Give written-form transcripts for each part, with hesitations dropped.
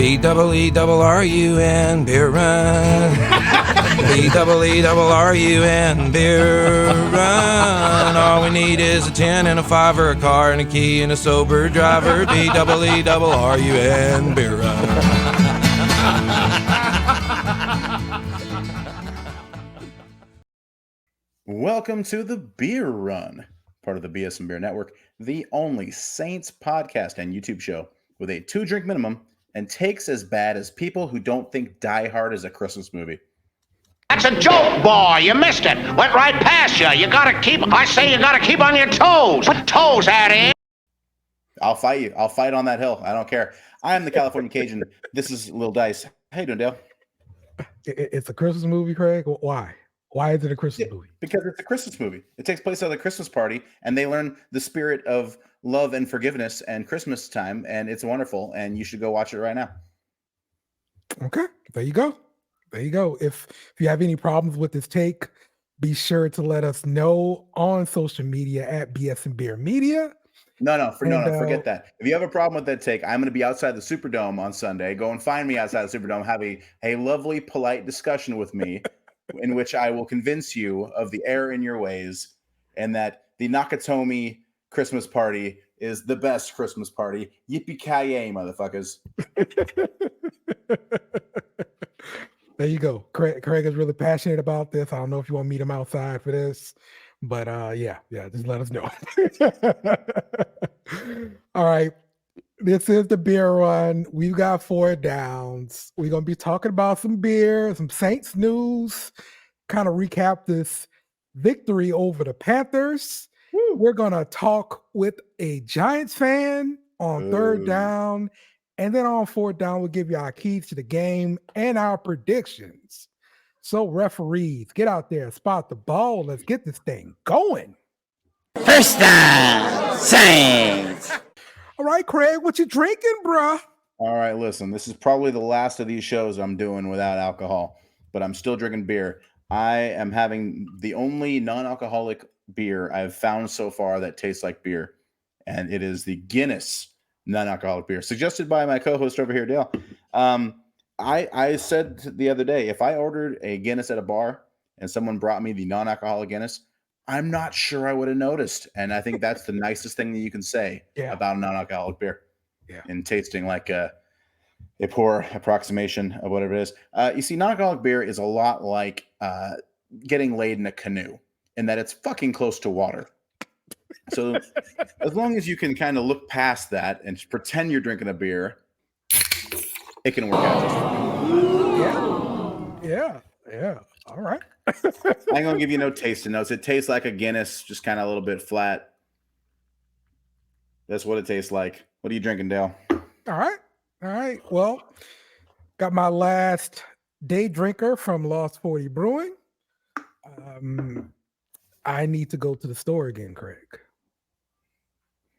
BEERUN, beer run. BEERUN, beer run. All we need is a 10 and a 5 or a car and a key and a sober driver. BEERUN, beer run. Welcome to the Beer Run, part of the BSnBEER network, the only Saints podcast and YouTube show with a 2-drink minimum and takes as bad as people who don't think Die Hard is a Christmas movie. That's a joke, boy. You missed it. Went right past you. You gotta keep on your toes. Put toes at it. I'll fight you. I'll fight on that hill. I don't care. I am the California Cajun. This is Lil Dice. How you doing, Dale? It's a Christmas movie, Craig. Why? Why is it a Christmas movie? Because it's a Christmas movie. It takes place at the Christmas party, and they learn the spirit of love and forgiveness and Christmas time, and it's wonderful, and you should go watch it right now. Okay, there you go. There you go. If you have any problems with this take, be sure to let us know on social media at BSnBEER Media. Forget that. If you have a problem with that take, I'm going to be outside the Superdome on Sunday. Go and find me outside the Superdome. Have a lovely, polite discussion with me in which I will convince you of the error in your ways and that the Nakatomi Christmas party is the best Christmas party. Yippee-ki-yay, motherfuckers. There you go. Craig is really passionate about this. I don't know if you want to meet him outside for this, but yeah, just let us know. All right. This is the Beer Run. We've got 4 downs. We're going to be talking about some beer, some Saints news, kind of recap this victory over the Panthers. Woo. We're going to talk with a Giants fan on 3rd down. And then on 4th down, we'll give you our keys to the game and our predictions. So referees, get out there, spot the ball. Let's get this thing going. First down, Saints. All right, Craig, what you drinking, bruh? All right, listen, this is probably the last of these shows I'm doing without alcohol, but I'm still drinking beer. I am having the only non-alcoholic beer I've found so far that tastes like beer, and it is the Guinness non-alcoholic beer, suggested by my co-host over here, Dale. I said the other day, if I ordered a Guinness at a bar and someone brought me the non-alcoholic Guinness, I'm not sure I would have noticed. And I think that's the nicest thing that you can say about a non-alcoholic beer. Yeah. And tasting like a poor approximation of whatever it is. You see, non-alcoholic beer is a lot like getting laid in a canoe in that it's fucking close to water. So as long as you can kind of look past that and pretend you're drinking a beer, it can work out. Yeah. All right. I ain't gonna give you no tasting notes. It tastes like a Guinness, just kind of a little bit flat. That's what it tastes like. What are you drinking, Dale? All right. Well, got my last day drinker from Lost 40 Brewing. I need to go to the store again, Craig.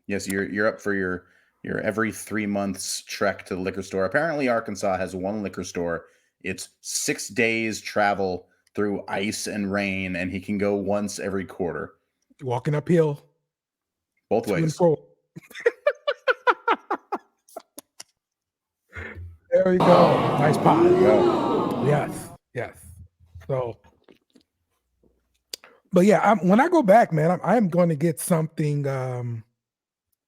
Yes, you're up for your every 3 months trek to the liquor store. Apparently, Arkansas has one liquor store. It's 6 days travel through ice and rain, and he can go once every quarter. Walking uphill. Both ways. There we go. Nice pot. Yes. So, but yeah, when I go back, man, I'm going to get something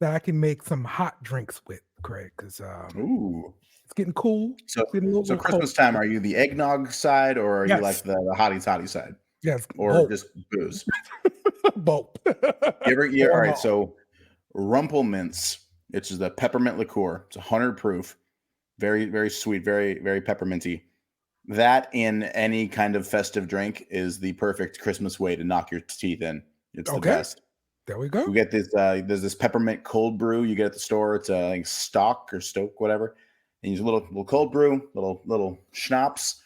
that I can make some hot drinks with, Craig, because it's getting cool. So Christmas time, are you the eggnog side or are you like the hottie toddy side? Yes. Or both. just booze? Both. All right. So Rumpelmints, which is the peppermint liqueur. It's 100 proof. Very, very sweet. Very, very pepperminty. That in any kind of festive drink is the perfect Christmas way to knock your teeth in. It's the best. There we go. You get this. There's this peppermint cold brew you get at the store. It's like Stock or Stoke, whatever. And use a little cold brew, little schnapps,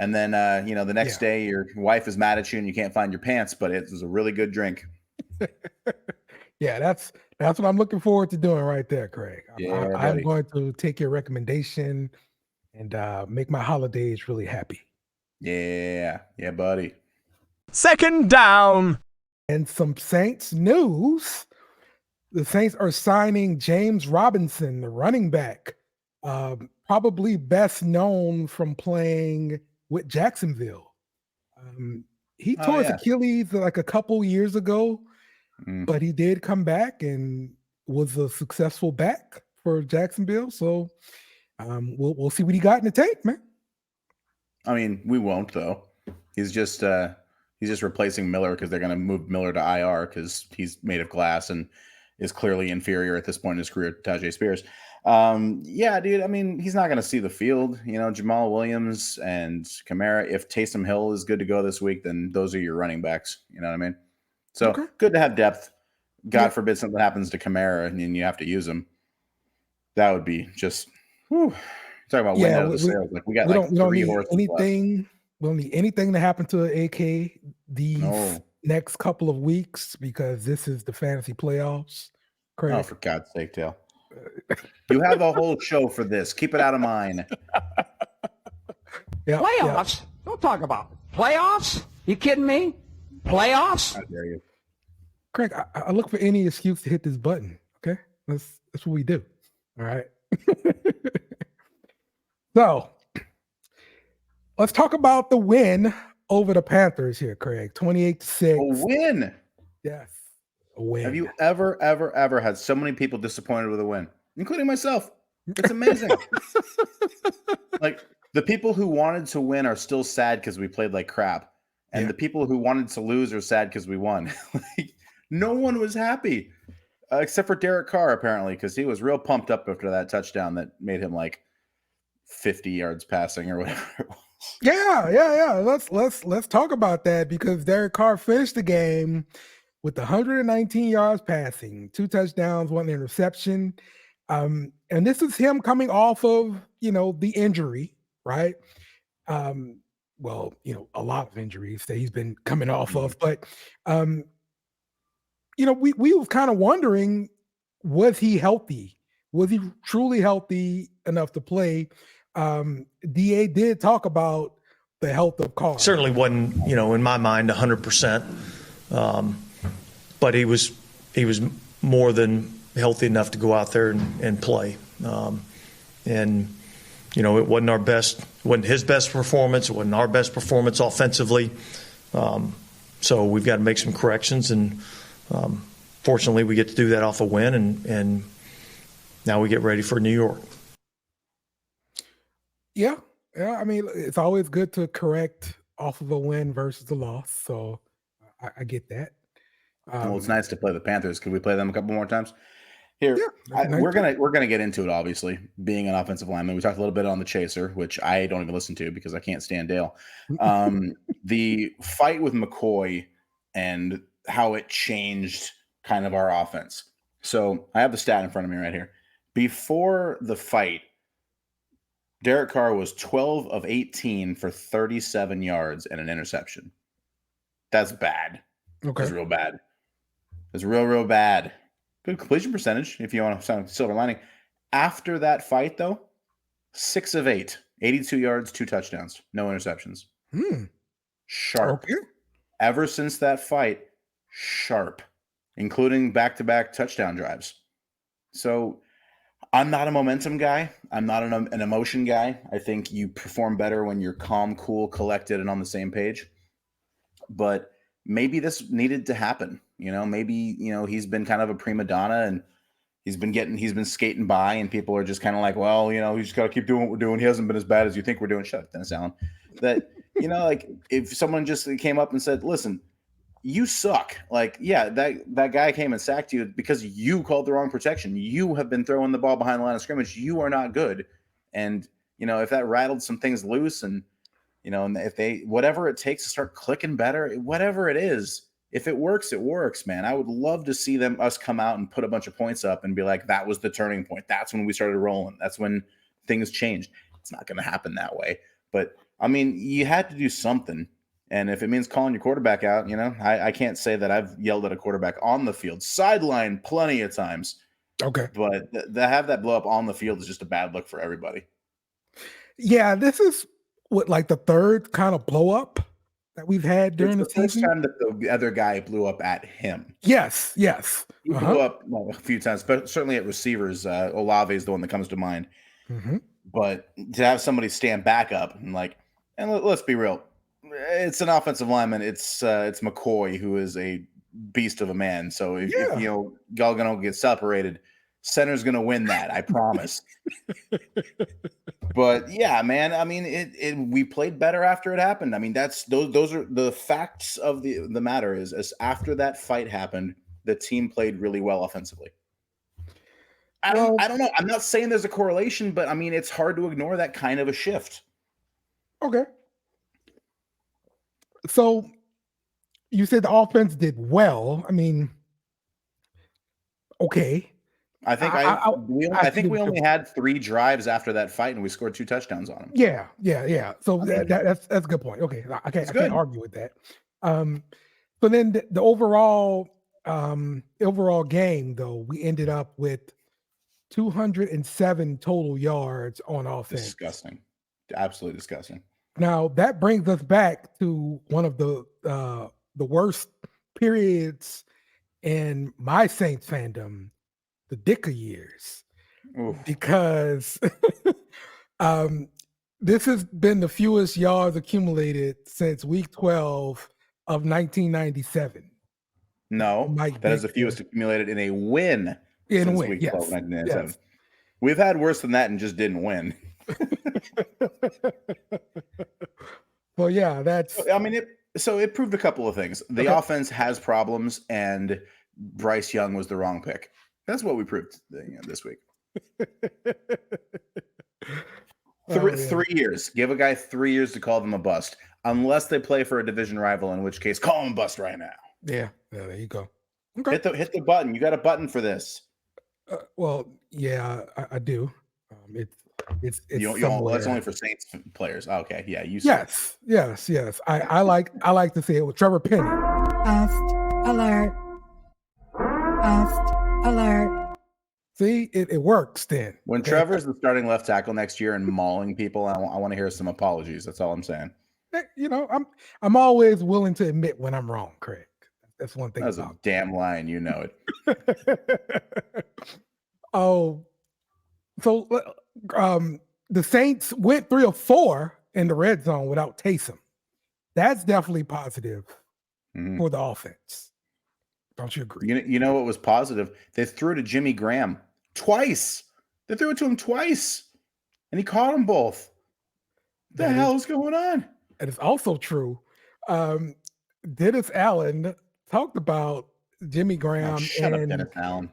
and then the next day your wife is mad at you and you can't find your pants, but it was a really good drink. Yeah, that's what I'm looking forward to doing right there, Craig. I'm going to take your recommendation and make my holidays really happy. Yeah, buddy. 2nd down. And some Saints news. The Saints are signing James Robinson, the running back, probably best known from playing with Jacksonville. He Oh, tore his yeah. Achilles like a couple years ago, Mm. but he did come back and was a successful back for Jacksonville. So we'll see what he got in the tank, man. I mean, we won't though. He's just replacing Miller because they're going to move Miller to IR because he's made of glass and is clearly inferior at this point in his career to Tajay Spears. Yeah, dude. I mean, he's not going to see the field. You know, Jamal Williams and Kamara. If Taysom Hill is good to go this week, then those are your running backs. You know what I mean? So good to have depth. God forbid something happens to Kamara and then you have to use him. That would be just. Whew. Talk about wind out of the sails. Like we don't need anything. We don't need anything to happen to AK these next couple of weeks because this is the fantasy playoffs. Craig. Oh, for God's sake, Tail. You have a whole show for this. Keep it out of mine. Playoffs? Don't talk about playoffs. You kidding me? Playoffs? How dare you? Craig, I look for any excuse to hit this button. Okay, that's what we do. All right. So let's talk about the win over the Panthers here, Craig. 28-6. A win. Yes. A win. Have you ever had so many people disappointed with a win, including myself? It's amazing. Like the people who wanted to win are still sad because we played like crap. And the people who wanted to lose are sad because we won. Like, no one was happy except for Derek Carr, apparently, because he was real pumped up after that touchdown that made him like 50 yards passing or whatever it was. Yeah. Let's talk about that because Derek Carr finished the game with 119 yards passing, 2 touchdowns, 1 interception. And this is him coming off of, the injury, right? Well, a lot of injuries that he's been coming off of, but we was kind of wondering, was he healthy? Was he truly healthy enough to play? DA did talk about the health of Carr. Certainly wasn't, in my mind, 100%. But he was more than healthy enough to go out there and play. It wasn't his best performance. It wasn't our best performance offensively. So we've got to make some corrections. And fortunately, we get to do that off a win. And now we get ready for New York. Yeah. I mean, it's always good to correct off of a win versus a loss. So I get that. Well, it's nice to play the Panthers. Could we play them a couple more times? Here, we're gonna get into it. Obviously, being an offensive lineman, we talked a little bit on the chaser, which I don't even listen to because I can't stand Dale. The fight with McCoy and how it changed kind of our offense. So I have the stat in front of me right here. Before the fight, Derek Carr was 12 of 18 for 37 yards and an interception. That's bad. Okay. That's real bad. It's real bad. Good completion percentage, if you want to sound silver lining. After that fight, though, 6 of 8, 82 yards, 2 touchdowns, no interceptions. Sharp. Okay. Ever since that fight, sharp, including back-to-back touchdown drives. So I'm not a momentum guy. I'm not an emotion guy. I think you perform better when you're calm, cool, collected, and on the same page. But maybe this needed to happen. Maybe, he's been kind of a prima donna and he's been skating by and people are just kind of like, well, we just got to keep doing what we're doing. He hasn't been as bad as you think we're doing. Shut up, Dennis Allen. That, like if someone just came up and said, listen, you suck. Like, yeah, that guy came and sacked you because you called the wrong protection. You have been throwing the ball behind the line of scrimmage. You are not good. And, if that rattled some things loose and, and if they, whatever it takes to start clicking better, whatever it is, if it works, it works, man. I would love to see us come out and put a bunch of points up and be like, that was the turning point. That's when we started rolling. That's when things changed. It's not going to happen that way. But, I mean, you had to do something. And if it means calling your quarterback out, I can't say that I've yelled at a quarterback on the field. Sideline plenty of times. Okay. But to have that blow up on the field is just a bad look for everybody. Yeah, this is like the third kind of blow up that we've had during the season. First time that the other guy blew up at him. Yes. He blew up a few times, but certainly at receivers. Olave is the one that comes to mind. Mm-hmm. But to have somebody stand back up and let's be real, it's an offensive lineman. It's McCoy, who is a beast of a man. So if y'all gonna get separated, center's gonna win that. I promise. But yeah, man. I mean, we played better after it happened. I mean, those are the facts of the matter. Is after that fight happened, the team played really well offensively. I don't know. I'm not saying there's a correlation, but I mean, it's hard to ignore that kind of a shift. Okay. So you said the offense did well. I mean, okay. I think I think we only had 3 drives after that fight, and we scored 2 touchdowns on them. Yeah. So that's a good point. Okay, I can't argue with that. So then the overall game, though, we ended up with 207 total yards on offense. Disgusting, absolutely disgusting. Now that brings us back to one of the worst periods in my Saints fandom, the Dicker years. Oof. Because this has been the fewest yards accumulated since week 12 of 1997. No, that is the fewest accumulated in a win since week 12 of 1997. Yes. We've had worse than that and just didn't win. Well, yeah, I mean, it proved a couple of things. The offense has problems, and Bryce Young was the wrong pick. That's what we proved this week. 3 years. Give a guy 3 years to call them a bust, unless they play for a division rival, in which case, call them a bust right now. Yeah, there you go. Okay. Hit the button. You got a button for this. Well, yeah, I do. It's that's only for Saints players. Okay, yeah, you. Yes. I like to say it with Trevor Penny. Bust alert. Bust alert. See, it works then. When Trevor's the starting left tackle next year and mauling people, I want to hear some apologies. That's all I'm saying. I'm always willing to admit when I'm wrong, Craig. That's one thing. That's a damn lie, and you know it. Oh, so the Saints went 3 or 4 in the red zone without Taysom. That's definitely positive for the offense. Don't you agree? You know what was positive? They threw to Jimmy Graham twice. They threw it to him twice, and he caught them both. What the hell is going on? And it's also true. Dennis Allen talked about Jimmy Graham shut up, Dennis Allen.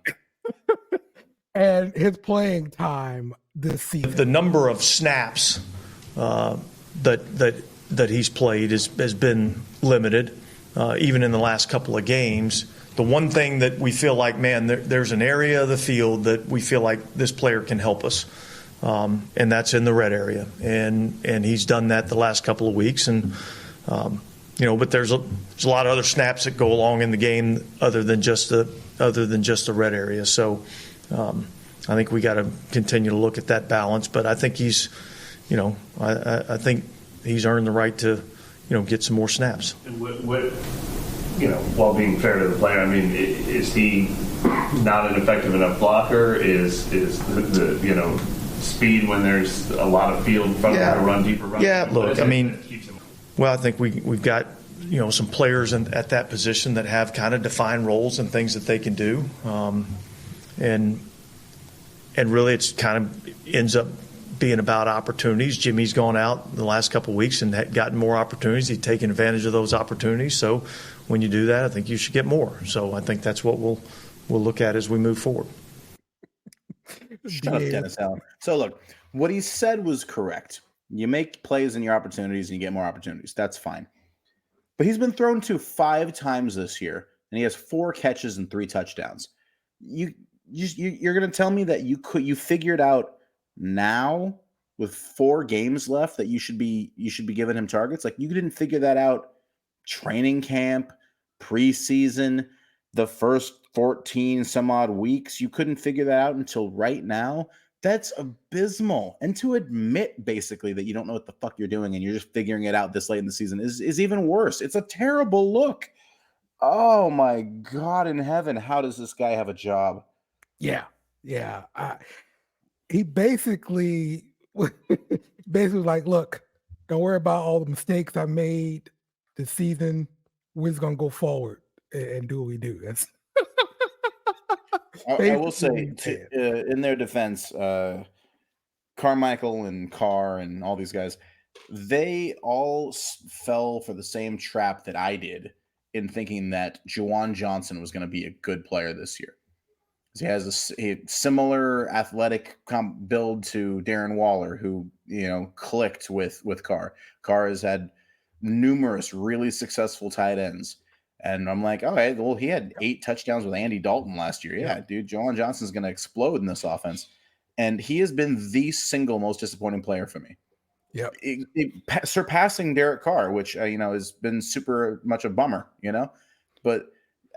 and his playing time this season. The number of snaps that he's played has been limited, even in the last couple of games. The one thing that we feel like, man, there's an area of the field that we feel like this player can help us, and that's in the red area. And he's done that the last couple of weeks. And but there's a lot of other snaps that go along in the game other than just the red area. So I think we got to continue to look at that balance. But I think he's, I think he's earned the right to, get some more snaps. And what while being fair to the player, I mean, is he not an effective enough blocker? Is the speed when there's a lot of field in front of him to run deeper? Look, I mean, well, I think we've got some players at that position that have kind of defined roles and things that they can do, and really it's kind of ends up being about opportunities. Jimmy's gone out the last couple of weeks and gotten more opportunities. He's taken advantage of those opportunities. So when you do that, I think you should get more. So I think that's what we'll look at as we move forward. Shut up, Dennis Allen. So look, what he said was correct. You make plays in your opportunities and you get more opportunities. That's fine. But he's been thrown to 5 times this year, and he has 4 catches and 3 touchdowns. You're going to tell me that you figured out now with 4 games left that you should be giving him targets? Like, you didn't figure that out training camp, preseason, the first 14 some odd weeks. You couldn't figure that out until right now. That's abysmal. And to admit basically that you don't know what the fuck you're doing and you're just figuring it out this late in the season is even worse. It's a terrible look. Oh my God in heaven. How does this guy have a job? Yeah. he basically like, look, don't worry about all the mistakes I made this season. We're just gonna go forward and do what we do. That's I will say, in their defense, Carmichael and Carr and all these guys, they all fell for the same trap that I did in thinking that Juwan Johnson was going to be a good player this year. He has a similar athletic build to Darren Waller, who clicked with Carr. Carr has had numerous really successful tight ends, and I'm like, all right, well, he had 8 touchdowns with Andy Dalton last year. Yeah, dude, Juwan Johnson's going to explode in this offense, and he has been the single most disappointing player for me. Yeah, surpassing Derek Carr, which has been super much a bummer, but.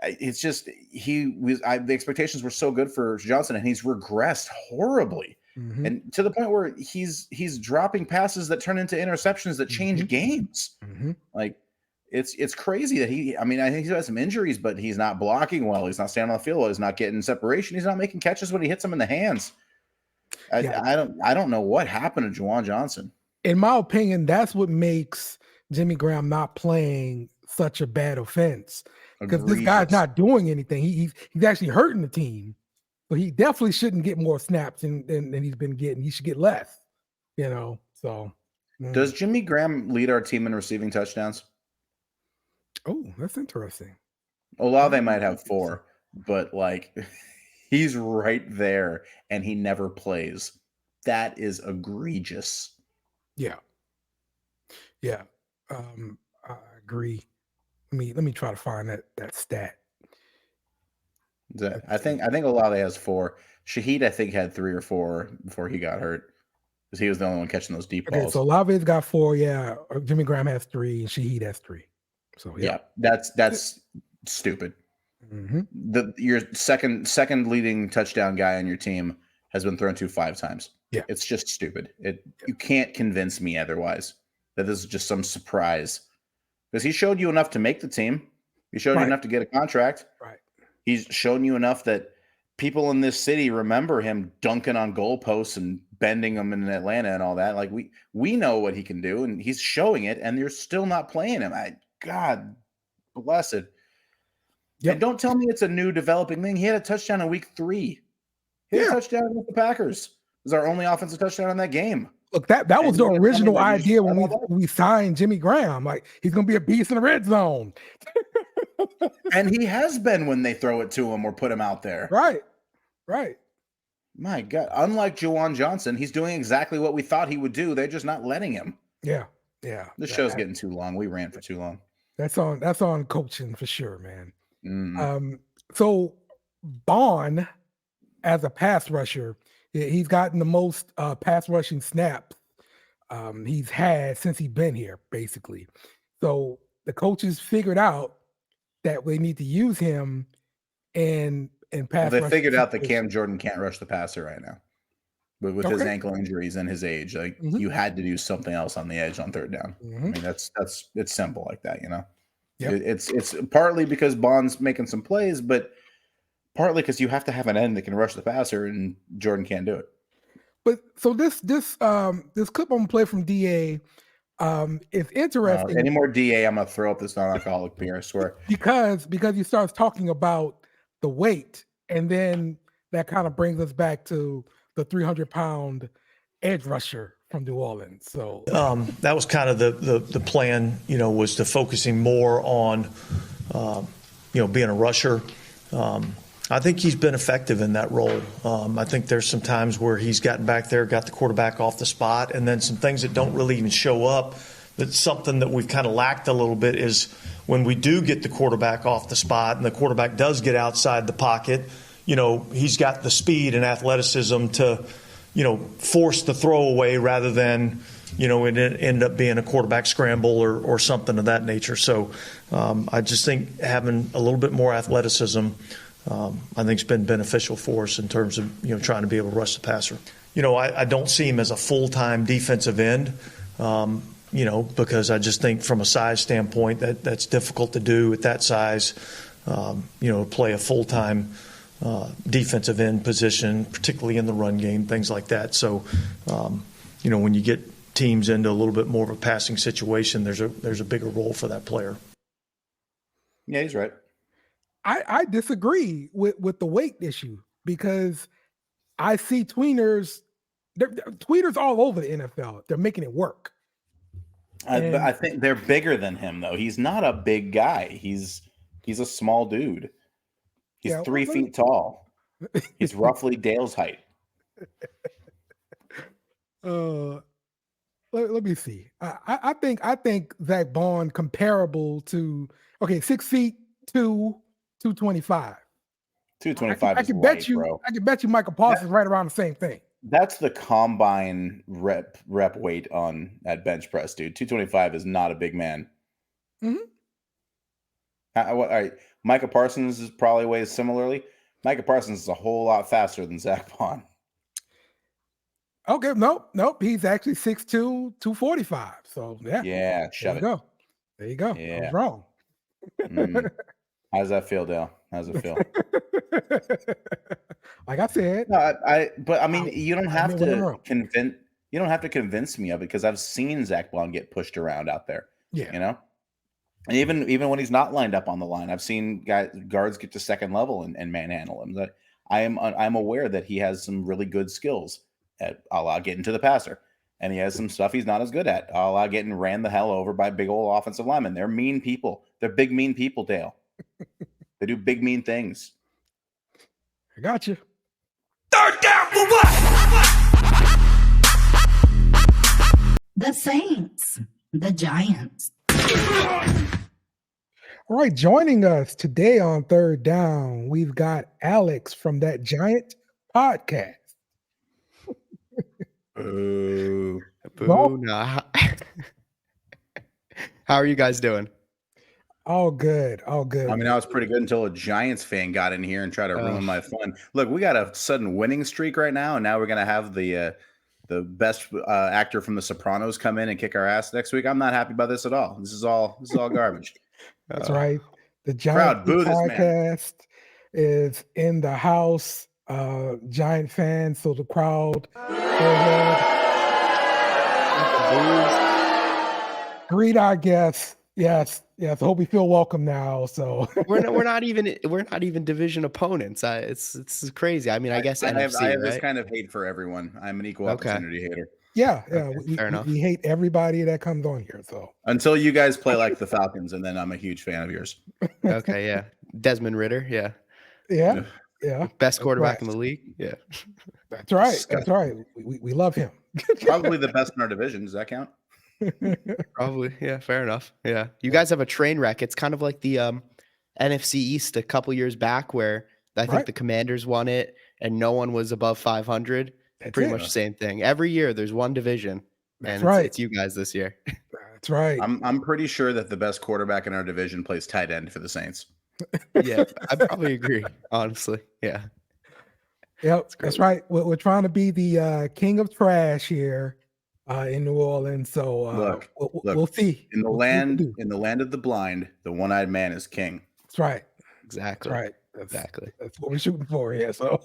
It's just the expectations were so good for Johnson, and he's regressed horribly, and to the point where he's dropping passes that turn into interceptions that change games. Like it's crazy that I think he's had some injuries, but he's not blocking well. He's not standing on the field well. He's not getting separation. He's not making catches when he hits them in the hands. I don't know what happened to Juwan Johnson. In my opinion, that's what makes Jimmy Graham not playing such a bad offense. Because this guy's not doing anything. He's actually hurting the team. So he definitely shouldn't get more snaps than he's been getting. He should get less, So does Jimmy Graham lead our team in receiving touchdowns? Oh, that's interesting. Olave might have 4, but he's right there and he never plays. That is egregious. Yeah. Yeah. I agree. Let me try to find that stat. I think Olave has 4. Shaheed, I think, had 3 or 4 before he got hurt, because he was the only one catching those deep balls. Okay, so Olave's got 4. Yeah, Jimmy Graham has 3, and Shaheed has 3. So yeah, that's stupid. Your second leading touchdown guy on your team has been thrown to 5 times. Yeah, it's just stupid. You can't convince me otherwise that this is just some surprise. Because he showed you enough to make the team. He showed you enough to get a contract. Right. He's shown you enough that people in this city remember him dunking on goalposts and bending them in Atlanta and all that. We know what he can do, and he's showing it, and you're still not playing him. God blessed. Yep. And don't tell me it's a new developing thing. He had a touchdown in week 3. He had a touchdown with the Packers. It was our only offensive touchdown in that game. Look, that was the original idea when we signed Jimmy Graham. He's going to be a beast in the red zone. And he has been when they throw it to him or put him out there. Right. My God. Unlike Juwan Johnson, he's doing exactly what we thought he would do. They're just not letting him. Yeah. This show's getting too long. We ran for too long. That's on coaching for sure, man. So Bond, as a pass rusher, he's gotten the most pass rushing snaps he's had since he's been here, basically. So the coaches figured out that they need to use him in pass. They figured out that Cam Jordan can't rush the passer right now, but with his ankle injuries and his age, you had to do something else on the edge on 3rd down. I mean, it's simple like that, Yep. It's partly because Bond's making some plays, but partly because you have to have an end that can rush the passer, and Jordan can't do it. But so this clip I'm gonna play from DA is interesting. Any more DA, I'm gonna throw up this non-alcoholic beer, I swear. Because he starts talking about the weight, and then that kind of brings us back to the 300-pound edge rusher from New Orleans. So that was kind of the plan, was to focusing more on being a rusher. I think he's been effective in that role. I think there's some times where he's gotten back there, got the quarterback off the spot, and then some things that don't really even show up. That's something that we've kind of lacked a little bit is when we do get the quarterback off the spot and the quarterback does get outside the pocket, he's got the speed and athleticism to, force the throwaway rather than, it end up being a quarterback scramble or something of that nature. So I just think having a little bit more athleticism I think it's been beneficial for us in terms of trying to be able to rush the passer. I don't see him as a full-time defensive end, because I just think from a size standpoint that's difficult to do at that size. Play a full-time defensive end position, particularly in the run game, things like that. So, when you get teams into a little bit more of a passing situation, there's a bigger role for that player. Yeah, he's right. I disagree with the weight issue because I see tweeners. They're tweeters all over the NFL. They're making it work. But I think they're bigger than him, though. He's not a big guy. He's a small dude. He's 3 feet tall. He's roughly Dale's height. Let me see. I think Zach Bond comparable to 6 feet 225. 225 I is can light, bet you. bro. I can bet you Michael Parsons right around the same thing. That's the combine rep weight at bench press, dude. 225 is not a big man. Mm-hmm. All right. Micah Parsons is probably weighs similarly. Micah Parsons is a whole lot faster than Zach Bond. Okay, nope. He's actually 6'2", 245. So Yeah, shove it. There you go. Yeah. I was wrong. How does that feel, Dale? How does it feel? Like I said, No, but I mean, you don't have to convince. You don't have to convince me of it because I've seen Zach Bond get pushed around out there. Yeah, and even when he's not lined up on the line, I've seen guards get to second level and manhandle him. But I'm aware that he has some really good skills at a la getting to the passer, and he has some stuff he's not as good at, a la getting ran the hell over by big old offensive linemen. They're mean people. They're big mean people, Dale. They do big mean things. I got you. Third down for what? The Saints, the Giants. All right, joining us today on Third Down, we've got Alex from That Giant Podcast. Boo. Boo. Nah. How are you guys doing? All good. I mean, I was pretty good until a Giants fan got in here and tried to ruin my fun. Look, we got a sudden winning streak right now, and now we're gonna have the best actor from The Sopranos come in and kick our ass next week. I'm not happy about this at all. This is all garbage. That's right. The Giant Podcast is in the house. Giant fans, so the crowd. Greet our guests. Yes. Hope we feel welcome now. So we're not even division opponents. It's crazy. I mean, I guess I NFC, have right? this kind of hate for everyone. I'm an equal opportunity hater. Yeah. Okay, fair enough. We hate everybody that comes on here. So until you guys play like the Falcons, and then I'm a huge fan of yours. Okay, yeah. Desmond Ridder, yeah. Yeah. Best quarterback in the league. Yeah. That's right. That's right. We love him. Probably the best in our division. Does that count? Probably. Yeah, fair enough. Yeah. You guys have a train wreck. It's kind of like the NFC East a couple years back where I think the Commanders won it and no one was above 500. Pretty much the same thing. Every year there's one division. And it's you guys this year. That's right. I'm pretty sure that the best quarterback in our division plays tight end for the Saints. Yeah, I probably agree, honestly. Yeah. Yep, that's right. We're trying to be the king of trash here in New Orleans. So we'll see. In the land of the blind, the one-eyed man is king. That's right. Exactly. That's right. Exactly. That's what we're shooting for here. So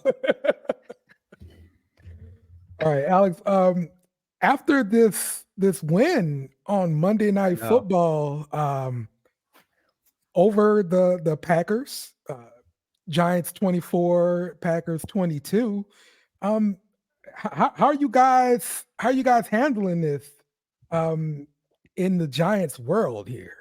all right, Alex. After this win on Monday Night Football, over the Packers, Giants 24, Packers 22. How are you guys handling this in the Giants world here?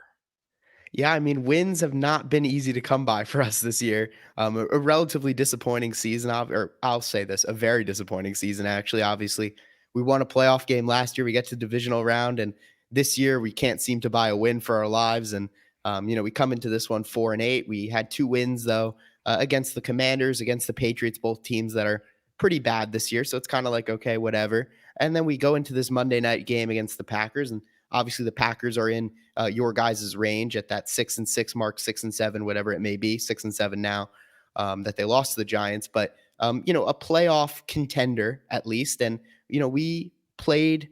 Yeah, I mean, wins have not been easy to come by for us this year. A relatively disappointing season, or I'll say this, a very disappointing season, actually. Obviously, we won a playoff game last year. We get to the divisional round, and this year we can't seem to buy a win for our lives. And, we come into this one 4-8. We had 2 wins, though, against the Commanders, against the Patriots, both teams that are pretty bad this year. So it's kind of like, okay, whatever. And then we go into this Monday night game against the Packers, and obviously the Packers are in your guys' range at that 6-6 mark, 6-7, whatever it may be, 6-7 now that they lost to the Giants, but a playoff contender at least. And, we played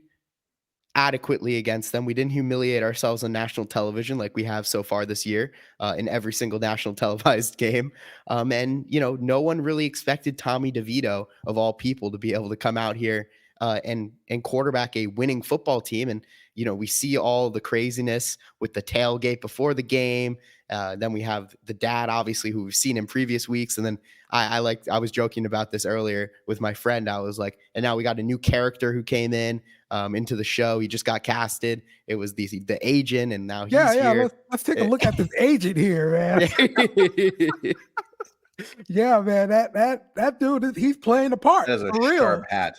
adequately against them. We didn't humiliate ourselves on national television like we have so far this year in every single national televised game. And, no one really expected Tommy DeVito, of all people, to be able to come out here and quarterback a winning football team. And, we see all the craziness with the tailgate before the game. Then we have the dad, obviously, who we've seen in previous weeks. And then I was joking about this earlier with my friend. I was like, and now we got a new character who came in into the show. He just got casted. It was the agent, and now he's here. Let's take a look at this agent here, man. Yeah, man, that dude, he's playing the part. That is a for real. sharp hat.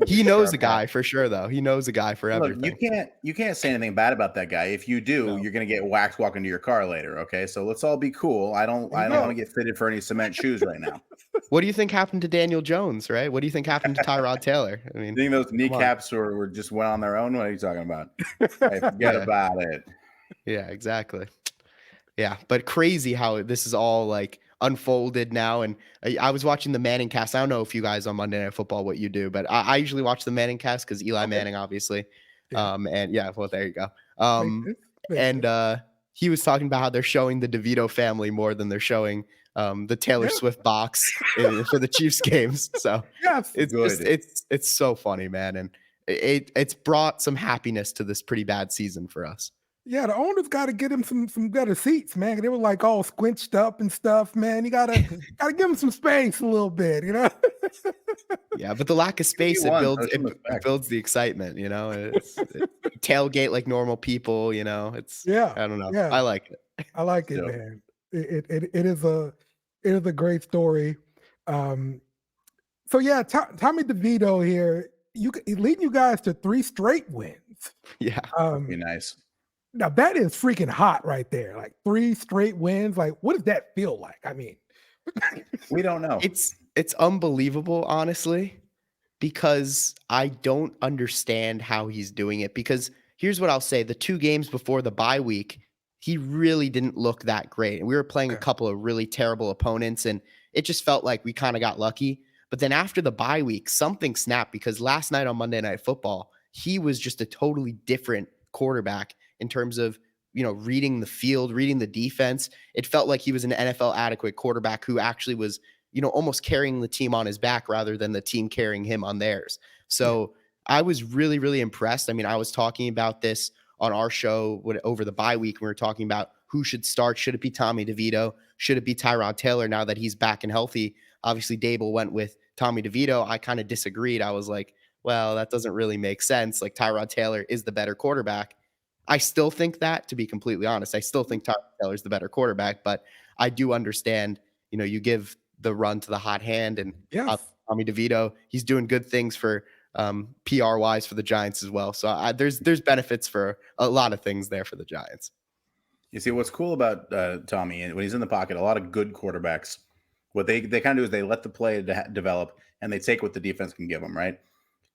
He knows a guy for sure, though. He knows a guy for everything. Look, you can't say anything bad about that guy. If you do, you're gonna get waxed walking to your car later. Okay, so let's all be cool. I don't want to get fitted for any cement shoes right now. What do you think happened to Daniel Jones? Right? What do you think happened to Tyrod Taylor? I mean, I think those kneecaps were just went on their own. What are you talking about? Hey, forget about it. Yeah, exactly. Yeah, but crazy how this is all like unfolded now. And I was watching the Manning cast. I don't know if you guys on Monday Night Football what you do, but I usually watch the Manning cast because Eli Manning, obviously. Yeah. And yeah, well, there you go. And he was talking about how they're showing the DeVito family more than they're showing the Taylor Swift box for the Chiefs games. So it's so funny, man. And it's brought some happiness to this pretty bad season for us. Yeah, the owners got to get him some better seats, man. They were like all squinched up and stuff, man. You gotta give him some space a little bit, Yeah, but the lack of space it builds the excitement, It's tailgate like normal people, It's I don't know. Yeah. I like it. I like it, man. It is a great story. So yeah, Tommy DeVito here, leading you guys to 3 straight wins. Yeah, be nice. Now that is freaking hot right there. Like 3 straight wins. Like, what does that feel like? I mean, we don't know. It's unbelievable, honestly, because I don't understand how he's doing it. Because here's what I'll say: the 2 games before the bye week, he really didn't look that great. And we were playing a couple of really terrible opponents, and it just felt like we kind of got lucky. But then after the bye week, something snapped, because last night on Monday Night Football, he was just a totally different quarterback in terms of, reading the field, reading the defense. It felt like he was an NFL adequate quarterback who actually was, almost carrying the team on his back rather than the team carrying him on theirs. So I was really, really impressed. I mean, I was talking about this on our show over the bye week. We were talking about who should start. Should it be Tommy DeVito? Should it be Tyrod Taylor now that he's back and healthy? Obviously, Dable went with Tommy DeVito. I kind of disagreed. I was like, well, that doesn't really make sense. Like, Tyrod Taylor is the better quarterback. I still think that, to be completely honest. I still think Tyrod Taylor is the better quarterback, but I do understand, you give the run to the hot hand, and Tommy DeVito, he's doing good things for PR-wise for the Giants as well. So there's benefits for a lot of things there for the Giants. You see, what's cool about Tommy, when he's in the pocket, a lot of good quarterbacks, what they kind of do is they let the play develop, and they take what the defense can give them, right?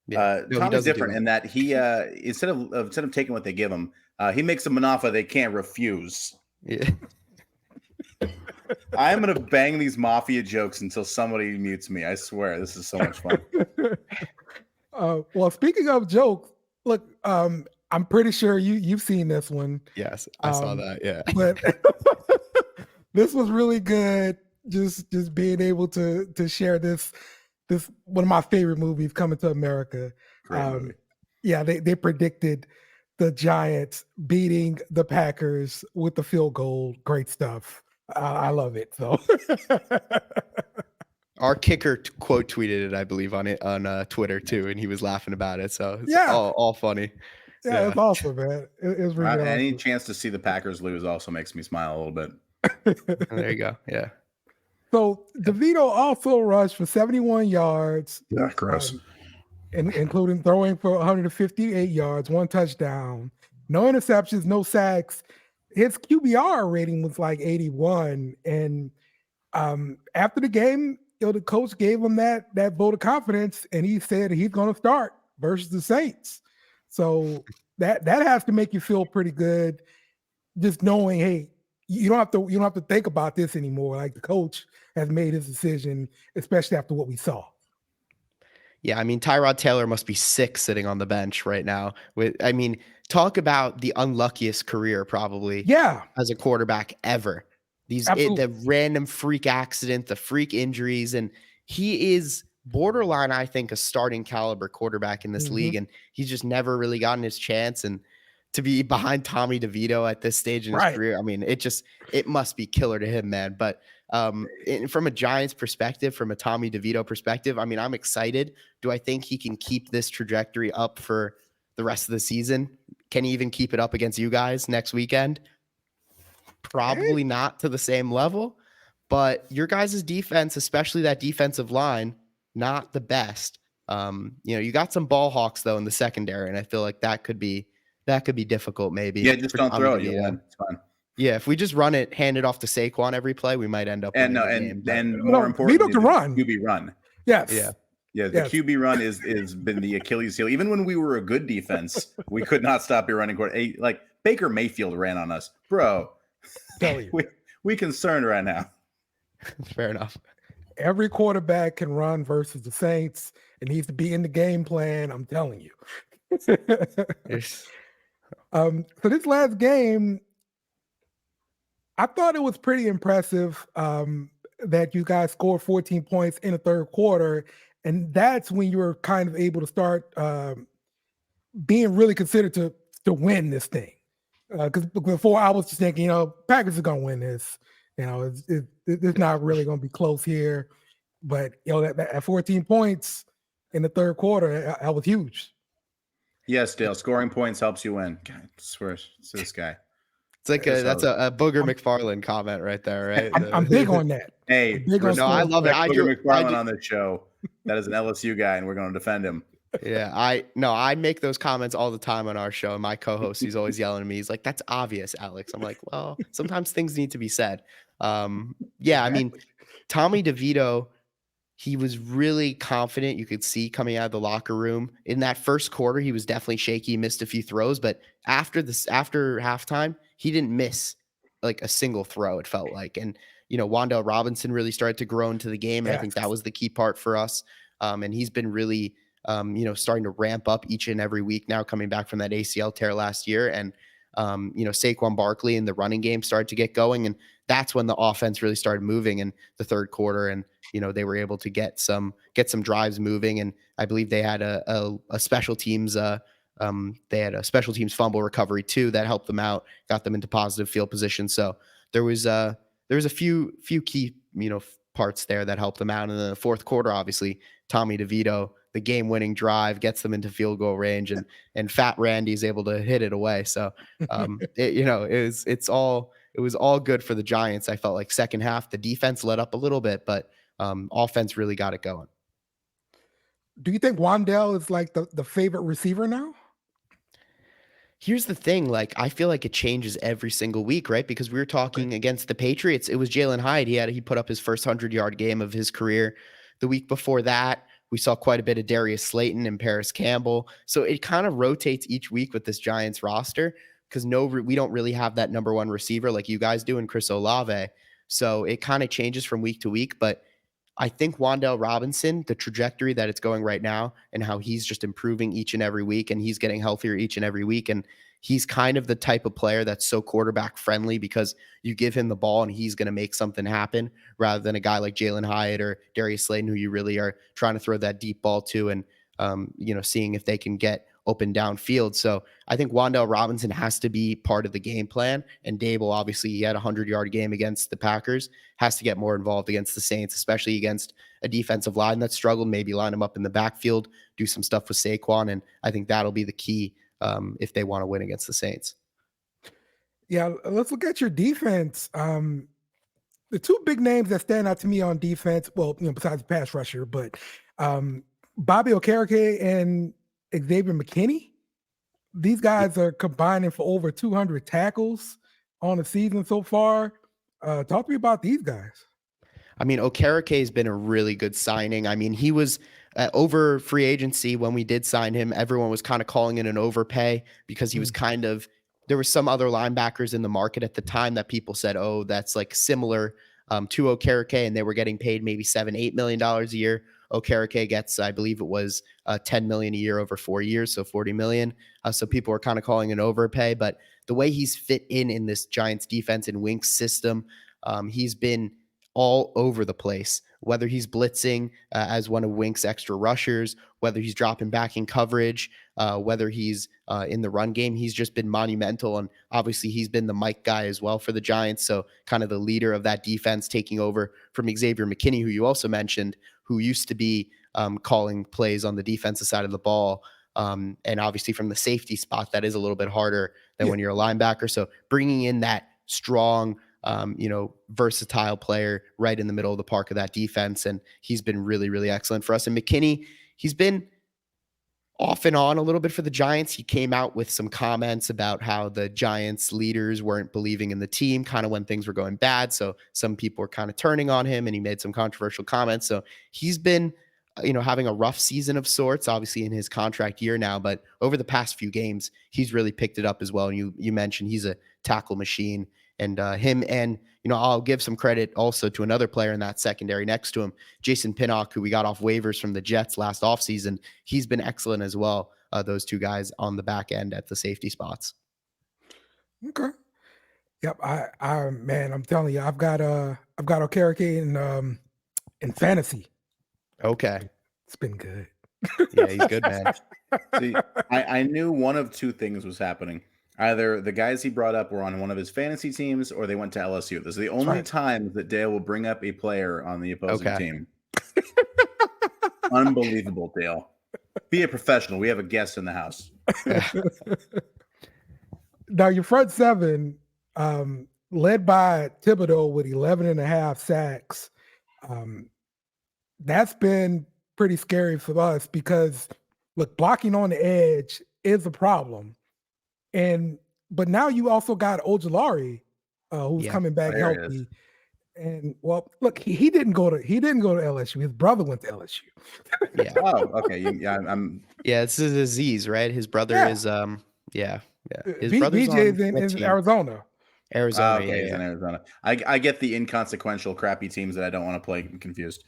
Yeah. Tommy's different in that he instead of taking what they give him, he makes them an offer they can't refuse. Yeah. I am gonna bang these mafia jokes until somebody mutes me. I swear, this is so much fun. Well, speaking of jokes, look, I'm pretty sure you've seen this one. Yes, I saw that. Yeah, but this was really good. Just being able to share this one of my favorite movies, Coming to America. Yeah, they predicted the Giants beating the Packers with the field goal. Great stuff. I love it. So our kicker quote tweeted it, I believe, on Twitter too, and he was laughing about it. So it's all funny. Yeah, it's awesome, man. It's really awesome. Any chance to see the Packers lose also makes me smile a little bit. There you go. Yeah. So DeVito also rushed for 71 yards. Yeah, gross. Including throwing for 158 yards, 1 touchdown, no interceptions, no sacks. His QBR rating was like 81. And after the game, the coach gave him that vote of confidence, and he said he's going to start versus the Saints. So that has to make you feel pretty good, just knowing, hey, you don't have to think about this anymore. Like, the coach has made his decision, especially after what we saw. Yeah, I mean, Tyrod Taylor must be sick sitting on the bench right now. I mean, talk about the unluckiest career probably Yeah, as a quarterback ever. absolutely. The random freak accident, the freak injuries, and he is borderline, I think, a starting caliber quarterback in this league, and he's just never really gotten his chance. And to be behind Tommy DeVito at this stage in his career, I mean, it must be killer to him, man. But from a Giants perspective, from a Tommy DeVito perspective, I mean, I'm excited. Do I think he can keep this trajectory up for the rest of the season? Can he even keep it up against you guys next weekend? Probably not to the same level, but your guys' defense, especially that defensive line, not the best. You got some ball hawks though in the secondary, and I feel like that could be difficult maybe. Yeah, just don't throw it. You'll win. It's fine. Yeah, if we just run it, hand it off to Saquon every play, we might end up winning the game. And more importantly, can run. QB run. Yes. Yeah, the QB run is been the Achilles heel. Even when we were a good defense, we could not stop your running court. Like Baker Mayfield ran on us, bro. Tell you. We concerned right now. Fair enough. Every quarterback can run versus the Saints. It needs to be in the game plan. I'm telling you. So this last game, I thought it was pretty impressive that you guys scored 14 points in the third quarter. And that's when you were kind of able to start being really considered to win this thing. Because before I was just thinking, Packers are going to win this. It's not really going to be close here. But, that 14 points in the third quarter, that was huge. Yes, Dale. Scoring points helps you win. God, I swear, it's this guy. It's like that's a Booger McFarland comment right there, right? I'm big on that. Hey, I love it. Booger McFarland on this show. That is an LSU guy, and we're going to defend him. Yeah, I make those comments all the time on our show. And my co-host, he's always yelling at me. He's like, "That's obvious, Alex." I'm like, "Well, sometimes things need to be said." Yeah, I mean, Tommy DeVito, he was really confident. You could see coming out of the locker room in that first quarter, he was definitely shaky. He missed a few throws, but after halftime, he didn't miss like a single throw. It felt like, and Wan'Dale Robinson really started to grow into the game. And I think that was the key part for us. And he's been really, starting to ramp up each and every week now, coming back from that ACL tear last year. And, Saquon Barkley in the running game started to get going. And that's when the offense really started moving in the third quarter. And, they were able to get some drives moving. And I believe they had a special teams, they had a special teams fumble recovery too that helped them out, got them into positive field position. So there was a few key, parts there that helped them out. And then the fourth quarter, obviously, Tommy DeVito, the game-winning drive, gets them into field goal range, and Fat Randy's able to hit it away. So, it was all good for the Giants. I felt like second half, the defense let up a little bit, but offense really got it going. Do you think Wan'Dale is like the favorite receiver now? Here's the thing. Like, I feel like it changes every single week, right? Because we were talking against the Patriots. It was Jalen Hyde. He put up his first 100-yard game of his career. The week before that, we saw quite a bit of Darius Slayton and Paris Campbell. So it kind of rotates each week with this Giants roster because we don't really have that number one receiver like you guys do in Chris Olave. So it kind of changes from week to week. But I think Wan'Dale Robinson, the trajectory that it's going right now and how he's just improving each and every week and he's getting healthier each and every week. And he's kind of the type of player that's so quarterback friendly because you give him the ball and he's going to make something happen rather than a guy like Jalen Hyatt or Darius Slayton, who you really are trying to throw that deep ball to and, seeing if they can get open downfield. So I think Wan'Dale Robinson has to be part of the game plan. And Dable, obviously, he had a 100-yard game against the Packers, has to get more involved against the Saints, especially against a defensive line that struggled, maybe line him up in the backfield, do some stuff with Saquon. And I think that'll be the key if they want to win against the Saints. Yeah, let's look at your defense. The two big names that stand out to me on defense, well, besides the pass rusher, but Bobby Okereke and Xavier McKinney. These guys are combining for over 200 tackles on the season so far. Talk to me about these guys. I mean, Okereke has been a really good signing. I mean, he was over free agency when we did sign him. Everyone was kind of calling it an overpay because he was there were some other linebackers in the market at the time that people said, oh, that's like similar to Okereke, and they were getting paid maybe $7-8 million a year. Okereke gets, I believe it was $10 million a year over 4 years, so $40 million. So people are kind of calling an overpay, but the way he's fit in this Giants defense and Wink's system, he's been all over the place, whether he's blitzing as one of Wink's extra rushers, whether he's dropping back in coverage, whether he's in the run game. He's just been monumental. And obviously he's been the Mike guy as well for the Giants. So kind of the leader of that defense, taking over from Xavier McKinney, who you also mentioned, who used to be calling plays on the defensive side of the ball. And obviously from the safety spot, that is a little bit harder than when you're a linebacker. So bringing in that strong, versatile player right in the middle of the park of that defense. And he's been really, really excellent for us. And McKinney, he's been off and on a little bit for the Giants. He came out with some comments about how the Giants leaders weren't believing in the team kind of when things were going bad. So some people were kind of turning on him and he made some controversial comments. So he's been, having a rough season of sorts, obviously in his contract year now, but over the past few games, he's really picked it up as well. And you mentioned he's a tackle machine. And him and, I'll give some credit also to another player in that secondary next to him, Jason Pinnock, who we got off waivers from the Jets last offseason. He's been excellent as well, those two guys on the back end at the safety spots. Okay. Yep. I'm telling you, I've got Okereke in fantasy. Okay. It's been good. Yeah, he's good, man. See, I knew one of two things was happening. Either the guys he brought up were on one of his fantasy teams or they went to LSU. This is the only time that Dale will bring up a player on the opposing team. Unbelievable, Dale. Be a professional. We have a guest in the house. Now, your front seven, led by Thibodeau with 11.5 sacks, that's been pretty scary for us because, look, blocking on the edge is a problem. But now you also got Ojulari, who's coming back healthy. And well, look, he didn't go to LSU. His brother went to LSU. Yeah. Oh, okay. It's a disease, right? His brother is His brother's BJ is in Arizona. Okay, he's in Arizona. I get the inconsequential, crappy teams that I don't want to play confused.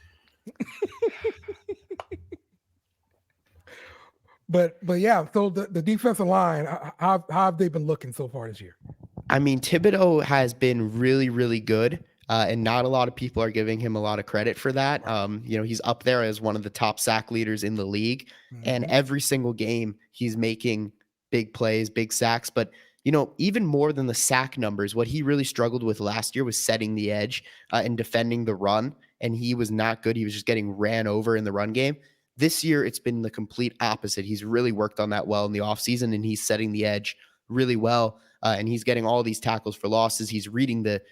But yeah, so the defensive line, how have they been looking so far this year? I mean, Thibodeau has been really, really good, and not a lot of people are giving him a lot of credit for that. He's up there as one of the top sack leaders in the league, and every single game he's making big plays, big sacks. But even more than the sack numbers, what he really struggled with last year was setting the edge and defending the run, and he was not good. He was just getting ran over in the run game. This year, it's been the complete opposite. He's really worked on that well in the offseason, and he's setting the edge really well, and he's getting all these tackles for losses. He's reading the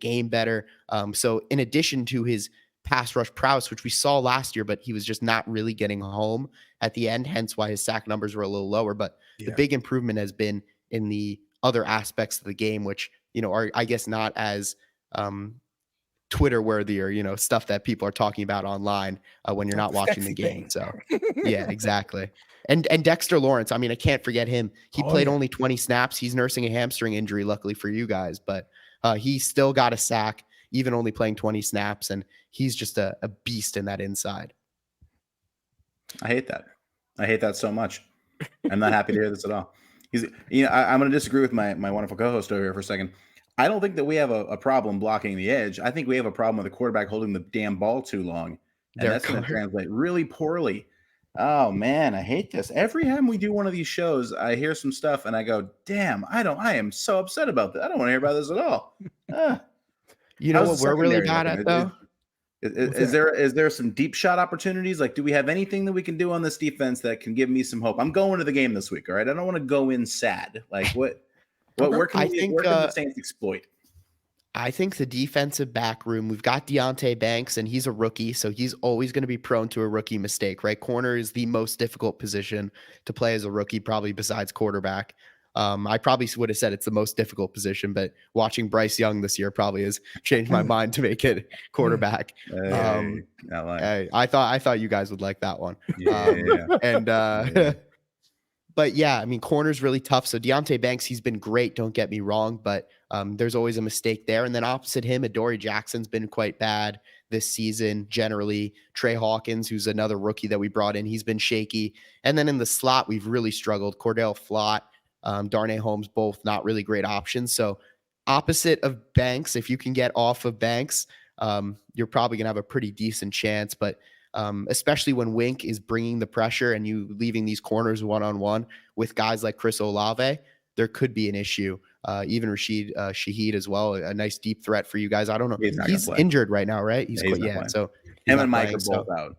game better. So in addition to his pass rush prowess, which we saw last year, but he was just not really getting home at the end, hence why his sack numbers were a little lower. But the big improvement has been in the other aspects of the game, which, are, I guess, not as Twitter worthy or, stuff that people are talking about online when you're not watching the game. So yeah, exactly. And Dexter Lawrence, I mean, I can't forget him. He played only 20 snaps. He's nursing a hamstring injury, luckily for you guys, but he still got a sack, even only playing 20 snaps. And he's just a beast in that inside. I hate that. I hate that so much. I'm not happy to hear this at all. I'm going to disagree with my wonderful co-host over here for a second. I don't think that we have a problem blocking the edge. I think we have a problem with the quarterback holding the damn ball too long. And that's going to translate really poorly. Oh, man, I hate this. Every time we do one of these shows, I hear some stuff and I go, damn, I am so upset about that. I don't want to hear about this at all. You know what we're really bad at, though? Is there some deep shot opportunities? Like, do we have anything that we can do on this defense that can give me some hope? I'm going to the game this week, all right? I don't want to go in sad. Like, where can the Saints exploit? I think the defensive back room, we've got Deonte Banks, and he's a rookie, so he's always going to be prone to a rookie mistake, right? Corner is the most difficult position to play as a rookie, probably besides quarterback. I probably would have said it's the most difficult position, but watching Bryce Young this year probably has changed my mind to make it quarterback. I thought you guys would like that one. But yeah, I mean, corner's really tough. So Deonte Banks, he's been great. Don't get me wrong, but there's always a mistake there. And then opposite him, Adoree Jackson's been quite bad. this season. Generally, Trey Hawkins, who's another rookie that we brought in, he's been shaky. And then in the slot, we've really struggled. Cordell Flott, Darnay Holmes, both not really great options. So opposite of Banks, if you can get off of Banks, you're probably going to have a pretty decent chance. But especially when Wink is bringing the pressure and you leaving these corners one-on-one with guys like Chris Olave, there could be an issue. Even Rashid Shaheed as well, a nice deep threat for you guys. I don't know. He's injured right now, right? He's so him and Mike are both out.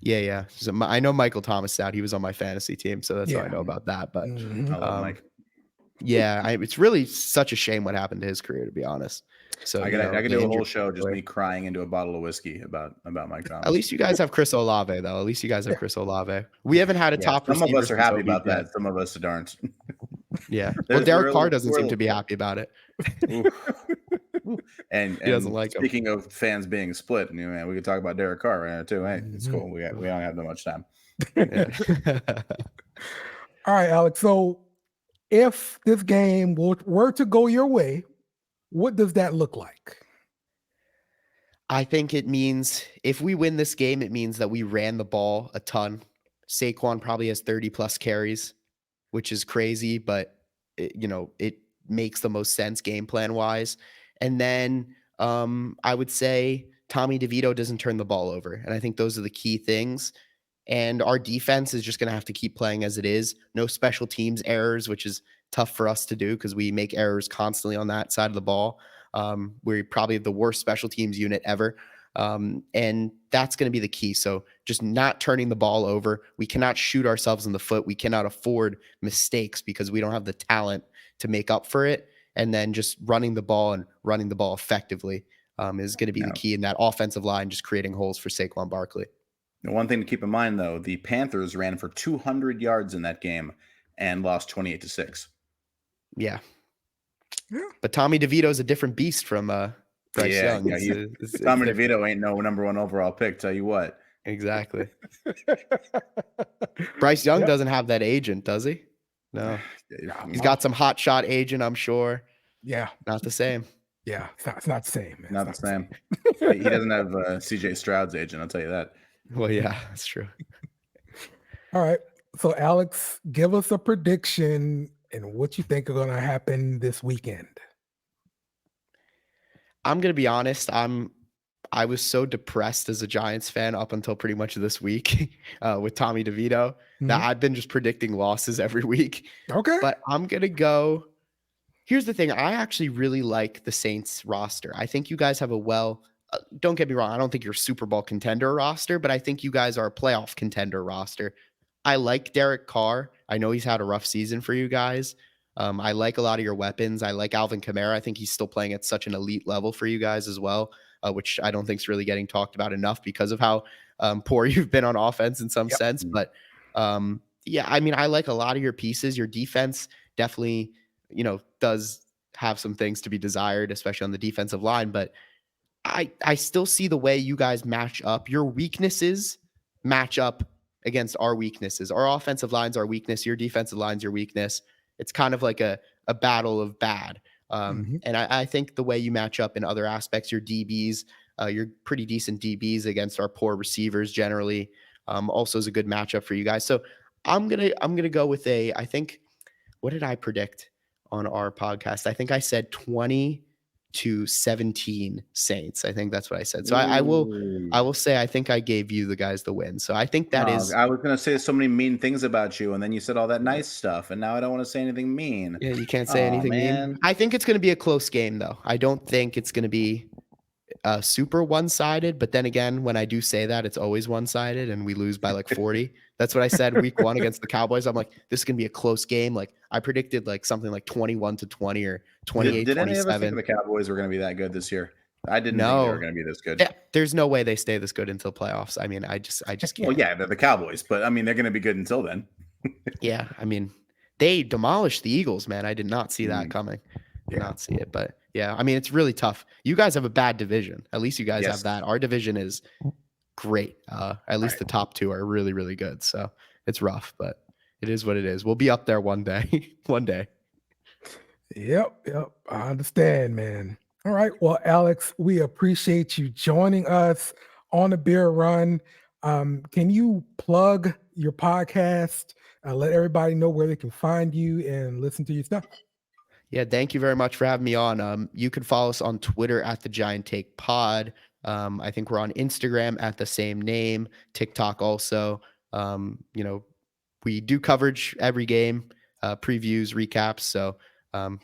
Yeah. So I know Michael Thomas is out. He was on my fantasy team, so that's all I know about that. But I love Mike. Yeah, it's really such a shame what happened to his career, to be honest. So I could do a whole show just me crying into a bottle of whiskey about Mike Thomas. At least you guys have Chris Olave, though. At least you guys have Chris Olave. We haven't had a top. Some of us are happy about that. Some of us aren't. Yeah. Well, Derek Carr doesn't seem to be happy about it. and he doesn't like speaking of fans being split, we could talk about Derek Carr right now too. Hey, it's cool. We don't have that much time. All right, Alex. So if this game were to go your way, what does that look like? I think it means if we win this game, it means that we ran the ball a ton. Saquon probably has 30 plus carries, which is crazy, but it makes the most sense game plan wise. And then I would say Tommy DeVito doesn't turn the ball over. And I think those are the key things. And our defense is just going to have to keep playing as it is. No special teams errors, which is tough for us to do because we make errors constantly on that side of the ball. We're probably the worst special teams unit ever. And that's going to be the key. So just not turning the ball over. We cannot shoot ourselves in the foot. We cannot afford mistakes because we don't have the talent to make up for it. And then just running the ball effectively is going to be the key in that offensive line, just creating holes for Saquon Barkley. Now, one thing to keep in mind, though, the Panthers ran for 200 yards in that game and lost 28-6. Yeah. But Tommy DeVito is a different beast from Bryce Young. Tommy DeVito ain't no number 1 overall pick, tell you what. Exactly. Bryce Young doesn't have that agent, does he? No. He's got some hot shot agent, I'm sure. Yeah. Not the same. Yeah, it's not the same. Man. Not the same. He doesn't have CJ Stroud's agent, I'll tell you that. Well, yeah, that's true. All right. So, Alex, give us a prediction and what you think are going to happen this weekend. I'm going to be honest. I was so depressed as a Giants fan up until pretty much this week with Tommy DeVito that I've been just predicting losses every week. Okay. But I'm going to go. Here's the thing. I actually really like the Saints roster. I think you guys have don't get me wrong. I don't think you're a Super Bowl contender roster, but I think you guys are a playoff contender roster. I like Derek Carr. I know he's had a rough season for you guys. I like a lot of your weapons. I like Alvin Kamara. I think he's still playing at such an elite level for you guys as well, which I don't think is really getting talked about enough because of how poor you've been on offense in some sense. But I like a lot of your pieces. Your defense definitely, does have some things to be desired, especially on the defensive line. But I still see the way you guys match up. Your weaknesses match up against our weaknesses. Our offensive line's our weakness. Your defensive line's your weakness. It's kind of like a battle of bad. And I think the way you match up in other aspects, your DBs, you're pretty decent DBs against our poor receivers generally. Also is a good matchup for you guys. So I'm gonna go with I think, what did I predict on our podcast? I think I said 20-17 Saints. I think that's what I said. So I will say I think I gave you the guys the win. So I think that is. I was gonna say so many mean things about you, and then you said all that nice stuff, and now I don't want to say anything mean. Yeah, you can't say anything mean. I think it's gonna be a close game, though. I don't think it's gonna be super one-sided. But then again, when I do say that, it's always one-sided, and we lose by like 40. That's what I said week 1 against the Cowboys. I'm like, this is gonna be a close game. Like I predicted like something like 21-20 or 28-27. Did any of us think the Cowboys were gonna be that good this year? I didn't think they were gonna be this good. Yeah, there's no way they stay this good until playoffs. I mean, I just can't. Well, yeah, they're the Cowboys, but I mean, they're gonna be good until then. Yeah, I mean, they demolished the Eagles, man. I did not see that coming. Did not see it, but yeah, I mean, it's really tough. You guys have a bad division. At least you guys have that. Our division is great. At least the top 2 are really, really good. So it's rough, but it is what it is. We'll be up there one day. One day. Yep. I understand, man. All right. Well, Alex, we appreciate you joining us on the Beer Run. Can you plug your podcast? Let everybody know where they can find you and listen to your stuff. Yeah, thank you very much for having me on. You can follow us on Twitter at the Giant Take Pod. I think we're on Instagram at the same name, TikTok also. We do coverage every game, previews, recaps. So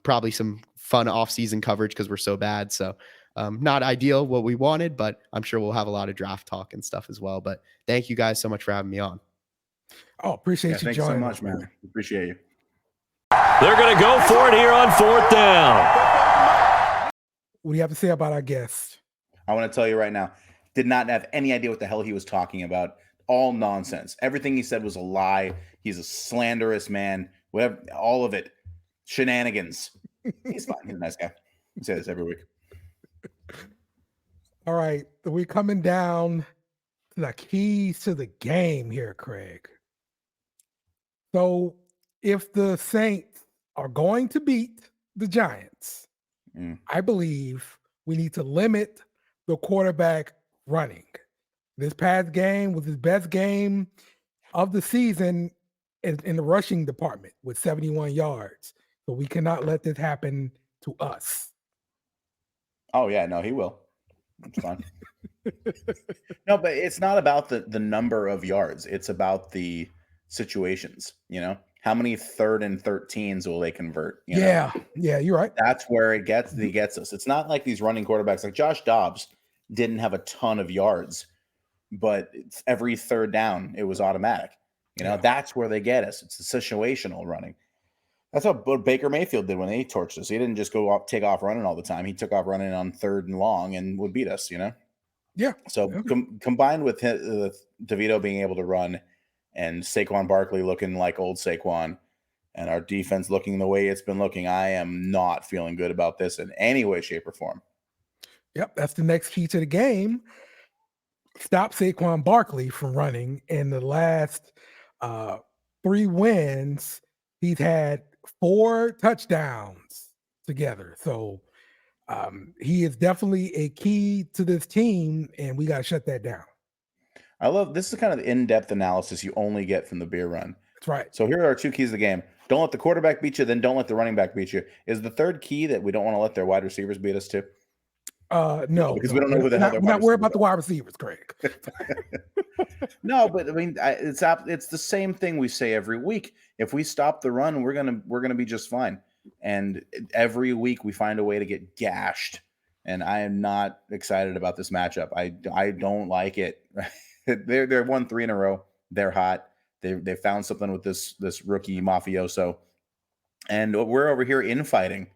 probably some fun off-season coverage because we're so bad. So not ideal what we wanted, but I'm sure we'll have a lot of draft talk and stuff as well. But thank you guys so much for having me on. Oh, appreciate you thanks joining so much, us, man. Appreciate you. They're going to go for it here on 4th down. What do you have to say about our guest? I want to tell you right now, did not have any idea what the hell he was talking about. All nonsense. Everything he said was a lie. He's a slanderous man. Whatever, all of it. Shenanigans. He's fine. He's a nice guy. We say this every week. All right. So we're coming down to the keys to the game here, Craig. So if the Saints are going to beat the Giants, I believe we need to limit the quarterback running. This past game was his best game of the season in the rushing department with 71 yards. So we cannot let this happen to us. Oh, yeah. No, he will. It's fine. No, but it's not about the number of yards. It's about the situations, How many 3rd and 13s will they convert? Yeah, you're right. That's where he gets us. It's not like these running quarterbacks like Josh Dobbs didn't have a ton of yards, but every 3rd down it was automatic. That's where they get us. It's the situational running. That's what Baker Mayfield did when they torched us. He didn't just take off running all the time. He took off running on 3rd and long and would beat us. Yeah. So combined with DeVito being able to run, and Saquon Barkley looking like old Saquon, and our defense looking the way it's been looking, I am not feeling good about this in any way, shape, or form. Yep, that's the next key to the game. Stop Saquon Barkley from running. In the last 3 wins, he's had 4 touchdowns together. So he is definitely a key to this team, and we got to shut that down. I love this is the kind of in-depth analysis you only get from the Beer Run. That's right. So here are 2 keys of the game. Don't let the quarterback beat you, then don't let the running back beat you. Is the 3rd key that we don't want to let their wide receivers beat us too? No, because we don't know who the hell they're. We're not worried about the wide receivers, Craig. No, but I mean, it's the same thing we say every week. If we stop the run, we're gonna be just fine. And every week we find a way to get gashed. And I am not excited about this matchup. I don't like it. They're won 3 in a row. They're hot. They found something with this rookie mafioso, and we're over here infighting.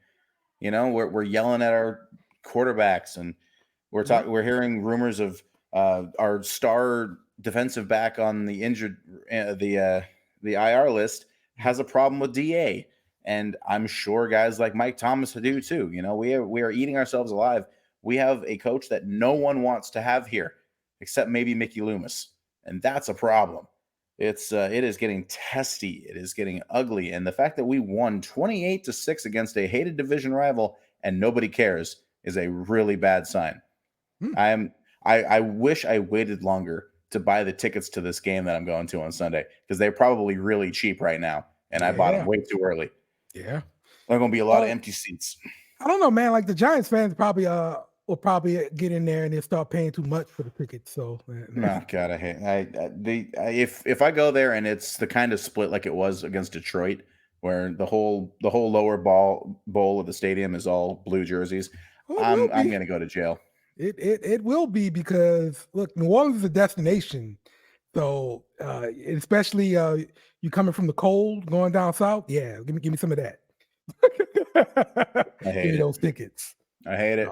We're yelling at our quarterbacks, and we're hearing rumors of our star defensive back on the injured the IR list has a problem with DA, and I'm sure guys like Mike Thomas do too. We are eating ourselves alive. We have a coach that no one wants to have here, except maybe Mickey Loomis, and that's a problem. It is getting testy. It is getting ugly, and the fact that we won 28-6 against a hated division rival and nobody cares is a really bad sign. I wish I waited longer to buy the tickets to this game that I'm going to on Sunday, because they're probably really cheap right now, and I bought them way too early. Yeah, there's going to be a lot of empty seats. I don't know, man. Like the Giants fans probably will probably get in there and they start paying too much for the tickets. So, no, God, I hate. If I go there and it's the kind of split like it was against Detroit, where the whole lower bowl of the stadium is all blue jerseys, I'm going to go to jail. It will be, because look, New Orleans is a destination. So especially you coming from the cold, going down south. Yeah, give me some of that. I hate those tickets. I hate it.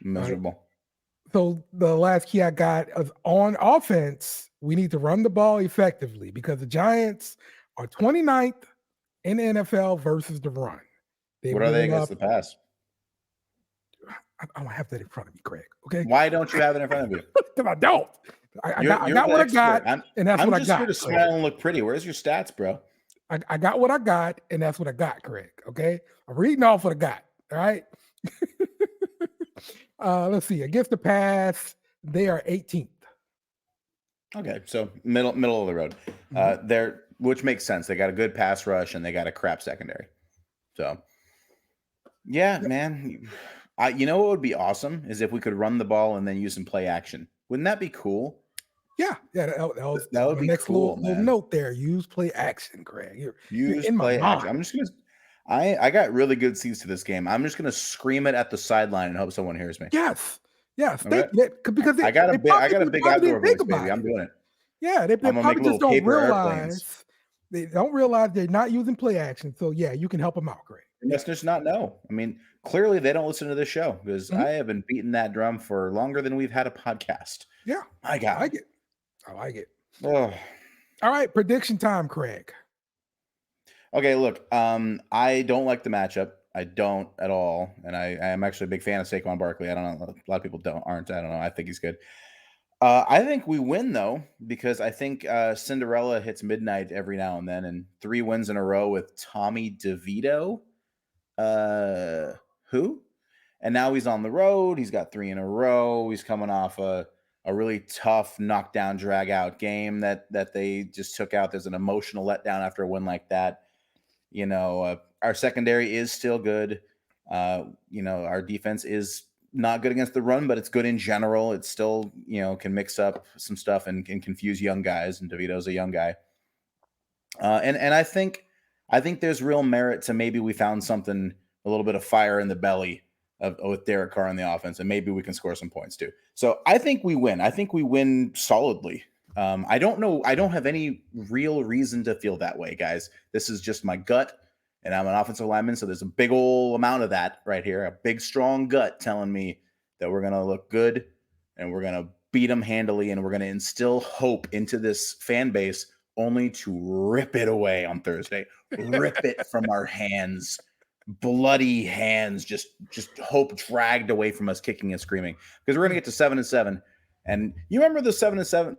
Miserable. Right. So the last key I got is on offense. We need to run the ball effectively, because the Giants are 29th in the NFL versus the run. What are they against the pass? I don't have that in front of me, Craig. Okay. Why don't you have it in front of you? Because I don't. I got what I got, and that's what I got. I'm just here to smile and look pretty. Where's your stats, bro? I got what I got, and that's what I got, Craig. Okay. I'm reading off what I got. All right. Let's see. Against the pass, they are 18th. Okay, so middle of the road. They're which makes sense. They got a good pass rush and they got a crap secondary. So, yeah, man. You know what would be awesome is if we could run the ball and then use some play action. Wouldn't that be cool? Yeah, that was that would the be next cool, little note there. Use play action, Greg. You're in play my action. mind. I'm just gonna. I got really good seats to this game. I'm just gonna scream it at the sideline and hope someone hears me. Yes. Okay. Because I got a big outdoor voice, baby. it. I'm doing it. Yeah, they I'm gonna probably make just little don't paper realize airplanes. they don't realize they're not using play action. So yeah, you can help them out, Greg. They must just not know. I mean, clearly they don't listen to this show because I have been beating that drum for longer than we've had a podcast. Yeah, My God, I like it. Oh. All right, prediction time, Craig. Okay, look, I don't like the matchup. I don't at all, and I am actually a big fan of Saquon Barkley. I don't know, a lot of people aren't. I don't know. I think he's good. I think we win though because I think Cinderella hits midnight every now and then, and 3 wins in a row with Tommy DeVito. Who? And now he's on the road. He's got 3 in a row. He's coming off a really tough knockdown, drag out game that they just took out. There's an emotional letdown after a win like that. You know, our secondary is still good. You know, our defense is not good against the run, but it's good in general. It still, you know, can mix up some stuff and can confuse young guys. And DeVito's a young guy. And I think there's real merit to maybe we found something, a little bit of fire in the belly with Derek Carr on the offense, and maybe we can score some points too. So I think we win. I think we win solidly. I don't know. I don't have any real reason to feel that way, guys. This is just my gut, and I'm an offensive lineman, so there's a big old amount of that right here, a big, strong gut telling me that we're going to look good and we're going to beat them handily, and we're going to instill hope into this fan base only to rip it away on Thursday, rip it from our hands. Bloody hands, just hope dragged away from us, kicking and screaming, because we're going to get to 7-7. And you remember the 7-7?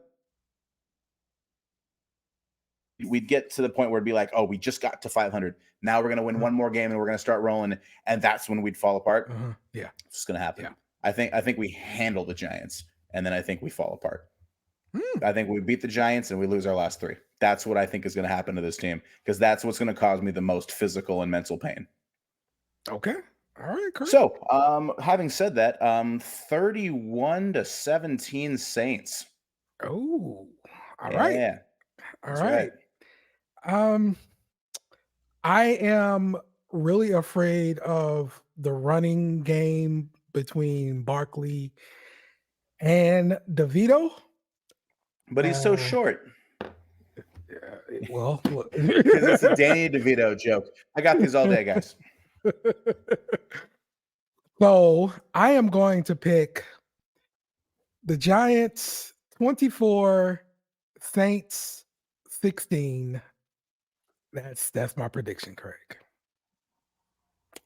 We'd get to the point where it'd be like, oh, we just got to 500. Now we're going to win one more game and we're going to start rolling, and that's when we'd fall apart. Yeah, it's just going to happen. Yeah. I think we handle the Giants, and then I think we fall apart. I think we beat the Giants and we lose our last 3. That's what I think is going to happen to this team, because that's what's going to cause me the most physical and mental pain. Okay. All right. Correct. So, having said that, 31-17 Saints. Oh, all right. Yeah. All right. I am really afraid of the running game between Barkley and DeVito. But he's so short. Well, it's a Danny DeVito joke. I got these all day, guys. So I am going to pick the Giants 24, Saints 16. That's my prediction, Craig.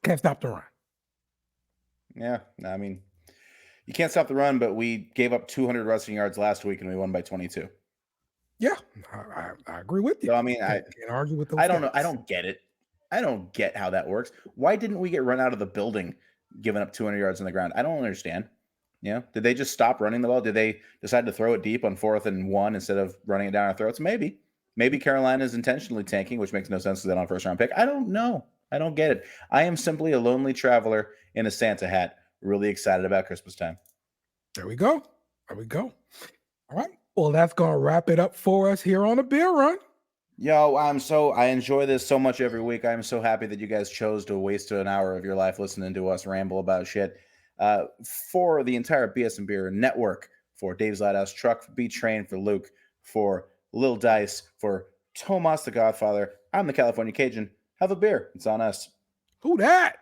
Can't stop the run. Yeah, I mean, you can't stop the run, but we gave up 200 rushing yards last week and we won by 22. Yeah, I agree with you. So, I mean, I can't argue with those. I don't know. I don't get it. I don't get how that works. Why didn't we get run out of the building giving up 200 yards on the ground? I don't understand. Yeah. Did they just stop running the ball? Did they decide to throw it deep on 4th and 1 instead of running it down our throats? Maybe. Maybe Carolina is intentionally tanking, which makes no sense because they don't have a first-round pick. I don't know. I don't get it. I am simply a lonely traveler in a Santa hat, really excited about Christmas time. There we go. There we go. All right. Well, that's going to wrap it up for us here on the Beer Run. Yo, I enjoy this so much every week. I'm so happy that you guys chose to waste an hour of your life listening to us ramble about shit. For the entire BSnBEER network, for Dave's Lighthouse Truck, for B-Train, for Luke, for Lil Dice, for Tomas the Godfather, I'm the California Cajun. Have a beer. It's on us. Who that?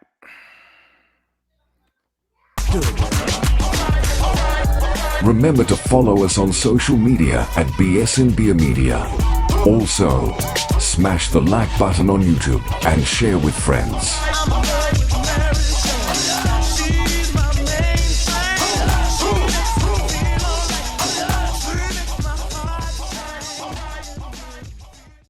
Remember to follow us on social media at BSnBEER Media. Also, smash the like button on YouTube and share with friends.